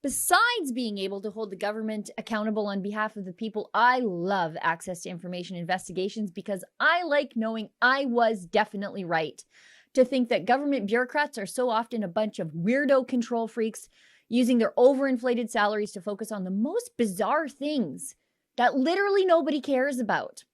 Besides being able to hold the government accountable on behalf of the people, I love access to information investigations because I like knowing I was definitely right. To think that government bureaucrats are so often a bunch of weirdo control freaks using their overinflated salaries to focus on the most bizarre things that literally nobody cares about.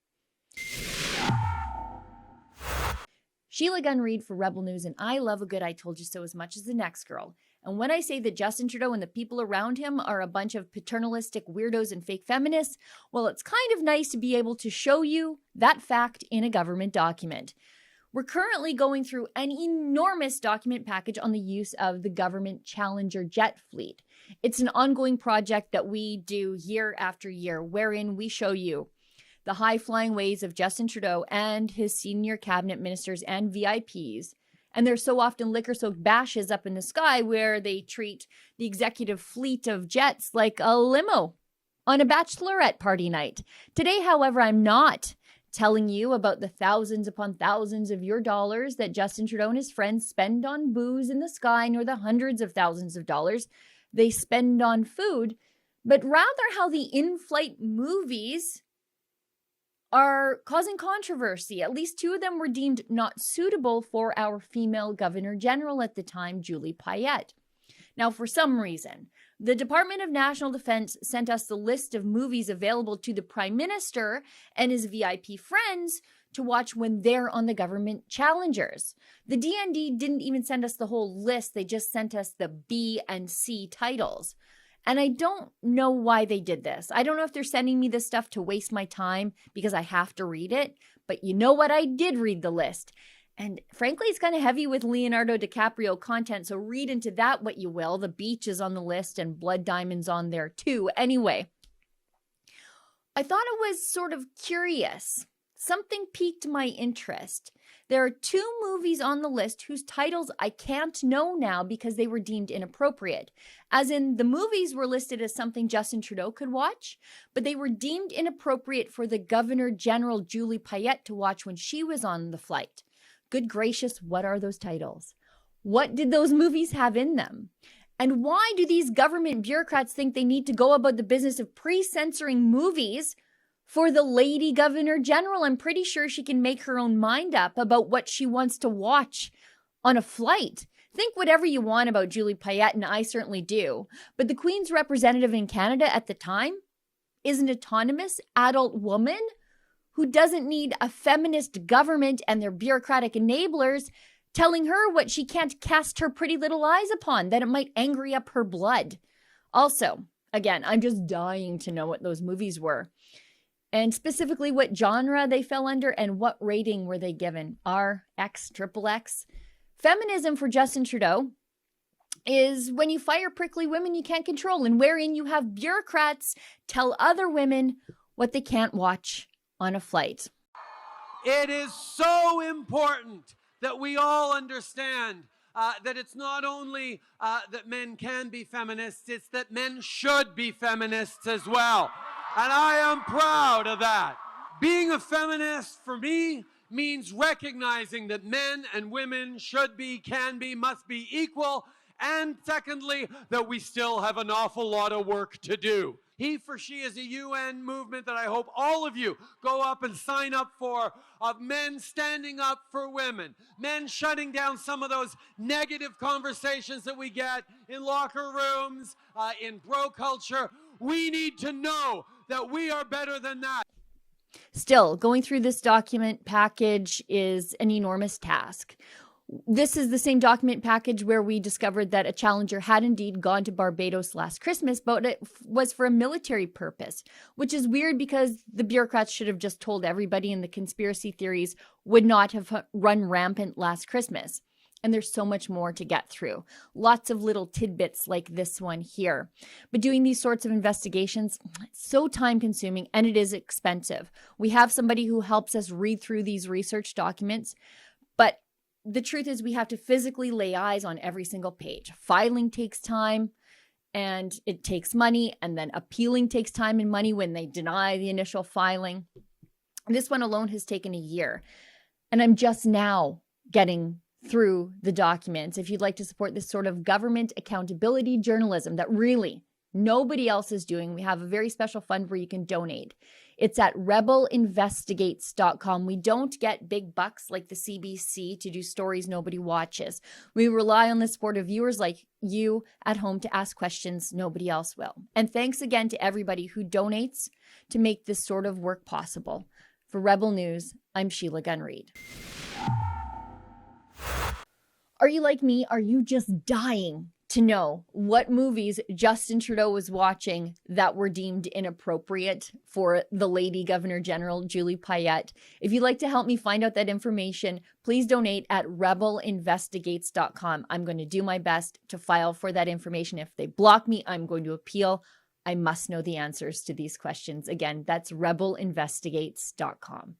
Sheila Gunn Reid for Rebel News, and I love a good I told you so as much as the next girl. And when I say that Justin Trudeau and the people around him are a bunch of paternalistic weirdos and fake feminists, well, it's kind of nice to be able to show you that fact in a government document. We're currently going through an enormous document package on the use of the government Challenger jet fleet. It's an ongoing project that we do year after year, wherein we show you the high-flying ways of Justin Trudeau and his senior cabinet ministers and VIPs, and there's so often liquor-soaked bashes up in the sky where they treat the executive fleet of jets like a limo on a bachelorette party night. Today, however, I'm not telling you about the thousands upon thousands of your dollars that Justin Trudeau and his friends spend on booze in the sky, nor the hundreds of thousands of dollars they spend on food, but rather how the in-flight movies are causing controversy. At least 2 of them were deemed not suitable for our female Governor General at the time, Julie Payette. Now, for some reason, the Department of National Defense sent us the list of movies available to the Prime Minister and his VIP friends to watch when they're on the government Challengers. The DND didn't even send us the whole list. They just sent us the B and C titles. And I don't know why they did this. I don't know if they're sending me this stuff to waste my time because I have to read it. But you know what? I did read the list. And frankly, it's kind of heavy with Leonardo DiCaprio content. So read into that what you will. The beach is on the list and Blood Diamond's on there too. Anyway, I thought it was sort of curious. Something piqued my interest. There are 2 movies on the list whose titles I can't know now because they were deemed inappropriate. As in, the movies were listed as something Justin Trudeau could watch, but they were deemed inappropriate for the Governor General Julie Payette to watch when she was on the flight. Good gracious, what are those titles? What did those movies have in them? And why do these government bureaucrats think they need to go about the business of pre-censoring movies for the lady Governor General? I'm pretty sure she can make her own mind up about what she wants to watch on a flight. Think whatever you want about Julie Payette, and I certainly do. But the Queen's representative in Canada at the time is an autonomous adult woman who doesn't need a feminist government and their bureaucratic enablers telling her what she can't cast her pretty little eyes upon, that it might angry up her blood. Also, again, I'm just dying to know what those movies were. And specifically what genre they fell under and what rating were they given. R, X, XXX. Feminism for Justin Trudeau is when you fire prickly women you can't control, and wherein you have bureaucrats tell other women what they can't watch on a flight. It is so important that we all understand that it's not only that men can be feminists, it's that men should be feminists as well. And I am proud of that. Being a feminist for me means recognizing that men and women should be, can be, must be equal. And secondly, that we still have an awful lot of work to do. He for She is a UN movement that I hope all of you go up and sign up for, of men standing up for women, men shutting down some of those negative conversations that we get in locker rooms, in bro culture. We need to know that we are better than that. Still, going through this document package is an enormous task. This is the same document package where we discovered that a Challenger had indeed gone to Barbados last Christmas, but it was for a military purpose, which is weird because the bureaucrats should have just told everybody, and the conspiracy theories would not have run rampant last Christmas. And there's so much more to get through. Lots of little tidbits like this one here. But doing these sorts of investigations, it's so time consuming and it is expensive. We have somebody who helps us read through these research documents, but the truth is we have to physically lay eyes on every single page. Filing takes time and it takes money, and then appealing takes time and money when they deny the initial filing. This one alone has taken a year, and I'm just now getting through the documents. If you'd like to support this sort of government accountability journalism that really nobody else is doing, we have a very special fund where you can donate. It's at rebelinvestigates.com. We don't get big bucks like the CBC to do stories nobody watches. We rely on the support of viewers like you at home to ask questions nobody else will. And thanks again to everybody who donates to make this sort of work possible. For Rebel News, I'm Sheila Gunn Reid. Are you like me? Are you just dying to know what movies Justin Trudeau was watching that were deemed inappropriate for the Lady Governor General, Julie Payette? If you'd like to help me find out that information, please donate at rebelinvestigates.com. I'm going to do my best to file for that information. If they block me, I'm going to appeal. I must know the answers to these questions. Again, that's rebelinvestigates.com.